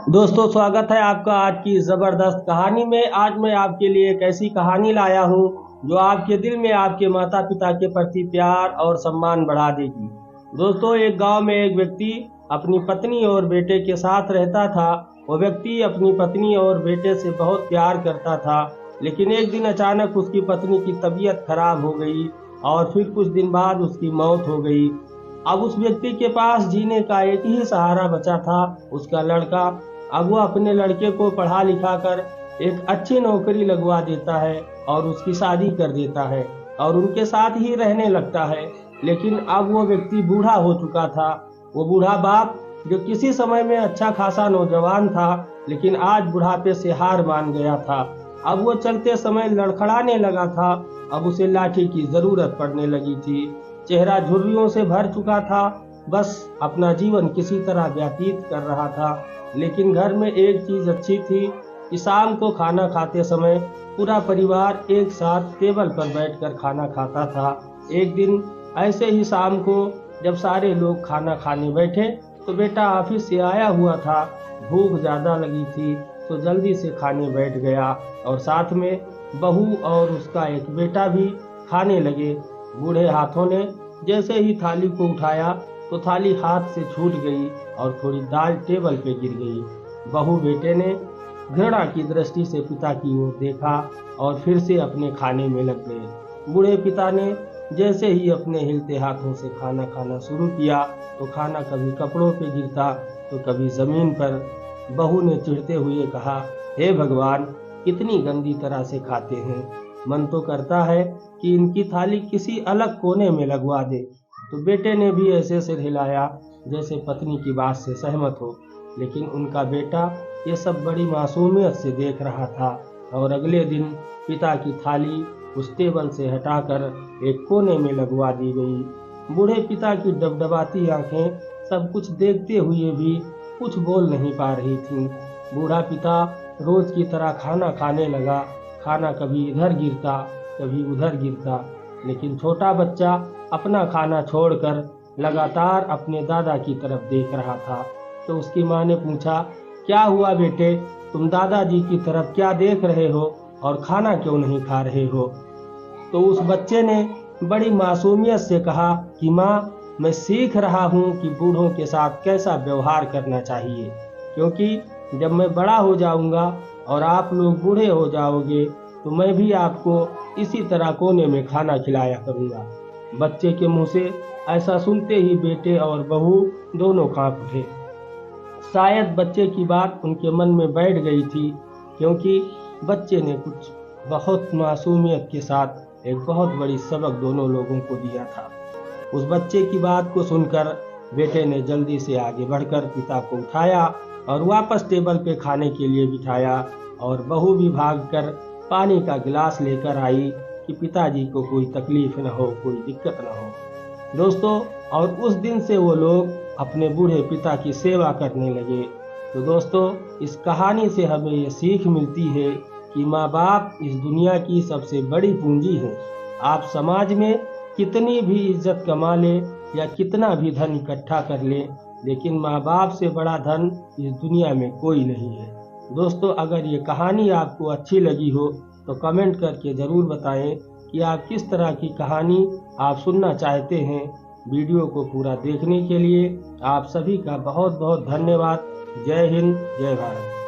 दोस्तों, स्वागत है आपका आज की ज़बरदस्त कहानी में। आज मैं आपके लिए एक ऐसी कहानी लाया हूँ जो आपके दिल में आपके माता पिता के प्रति प्यार और सम्मान बढ़ा देगी। दोस्तों, एक गांव में एक व्यक्ति अपनी पत्नी और बेटे के साथ रहता था। वो व्यक्ति अपनी पत्नी और बेटे से बहुत प्यार करता था, लेकिन एक दिन अचानक उसकी पत्नी की तबीयत खराब हो गई और फिर कुछ दिन बाद उसकी मौत हो गई। अब उस व्यक्ति के पास जीने का एक ही सहारा बचा था, उसका लड़का। अब वो अपने लड़के को पढ़ा लिखा कर एक अच्छी नौकरी लगवा देता है और उसकी शादी कर देता है और उनके साथ ही रहने लगता है। लेकिन अब वो व्यक्ति बूढ़ा हो चुका था। वो बूढ़ा बाप जो किसी समय में अच्छा खासा नौजवान था, लेकिन आज बुढ़ापे से हार मान गया था। अब वो चलते समय लड़खड़ाने लगा था। अब उसे लाठी की जरूरत पड़ने लगी थी। चेहरा झुर्रियों से भर चुका था। बस अपना जीवन किसी तरह व्यतीत कर रहा था। लेकिन घर में एक चीज अच्छी थी कि शाम को खाना खाते समय पूरा परिवार एक साथ टेबल पर बैठकर खाना खाता था। एक दिन ऐसे ही शाम को जब सारे लोग खाना खाने बैठे तो बेटा ऑफिस से आया हुआ था। भूख ज्यादा लगी थी तो जल्दी से खाने बैठ गया और साथ में बहू और उसका एक बेटा भी खाने लगे। बूढ़े हाथों ने जैसे ही थाली को उठाया तो थाली हाथ से छूट गई और थोड़ी दाल टेबल पे गिर गई। बहू बेटे ने घृणा की दृष्टि से पिता की ओर देखा और फिर से अपने खाने में लग गए। बूढ़े पिता ने जैसे ही अपने हिलते हाथों से खाना खाना शुरू किया तो खाना कभी कपड़ों पे गिरता तो कभी जमीन पर। बहू ने चिढ़ते हुए कहा, हे भगवान, कितनी गंदी तरह से खाते हैं। मन तो करता है कि इनकी थाली किसी अलग कोने में लगवा दे। तो बेटे ने भी ऐसे सिर हिलाया जैसे पत्नी की बात से सहमत हो। लेकिन उनका बेटा ये सब बड़ी मासूमियत से देख रहा था और अगले दिन पिता की थाली उस टेबल से हटाकर एक कोने में लगवा दी गई। बूढ़े पिता की डबडबाती आंखें सब कुछ देखते हुए भी कुछ बोल नहीं पा रही थीं। बूढ़ा पिता रोज की तरह खाना खाने लगा। खाना कभी इधर गिरता कभी उधर गिरता, लेकिन छोटा बच्चा अपना खाना छोड़कर लगातार अपने दादा की तरफ देख रहा था। तो उसकी माँ ने पूछा, क्या हुआ बेटे, तुम दादाजी की तरफ क्या देख रहे हो और खाना क्यों नहीं खा रहे हो? तो उस बच्चे ने बड़ी मासूमियत से कहा कि माँ, मैं सीख रहा हूँ कि बूढ़ों के साथ कैसा व्यवहार करना चाहिए, क्योंकि जब मैं बड़ा हो जाऊंगा और आप लोग बूढ़े हो जाओगे तो मैं भी आपको इसी तरह कोने में खाना खिलाया करूंगा। बच्चे के मुंह से ऐसा सुनते ही बेटे और बहू दोनों कांप उठे। शायद बच्चे की बात उनके मन में बैठ गई थी, क्योंकि बच्चे ने कुछ बहुत मासूमियत के साथ एक बहुत बड़ी सबक दोनों लोगों को दिया था। उस बच्चे की बात को सुनकर बेटे ने जल्दी से आगे बढ़कर पिता को उठाया और वापस टेबल पे खाने के लिए बिठाया और बहू भी भागकर पानी का गिलास लेकर आई कि पिताजी को कोई तकलीफ न हो, कोई दिक्कत न हो। दोस्तों, और उस दिन से वो लोग अपने बूढ़े पिता की सेवा करने लगे। तो दोस्तों, इस कहानी से हमें ये सीख मिलती है कि माँ बाप इस दुनिया की सबसे बड़ी पूंजी है। आप समाज में कितनी भी इज्जत कमा ले या कितना भी धन इकट्ठा कर ले, लेकिन माँ बाप से बड़ा धन इस दुनिया में कोई नहीं है। दोस्तों, अगर ये कहानी आपको अच्छी लगी हो तो कमेंट करके ज़रूर बताएं कि आप किस तरह की कहानी आप सुनना चाहते हैं। वीडियो को पूरा देखने के लिए आप सभी का बहुत बहुत धन्यवाद। जय हिंद, जय भारत।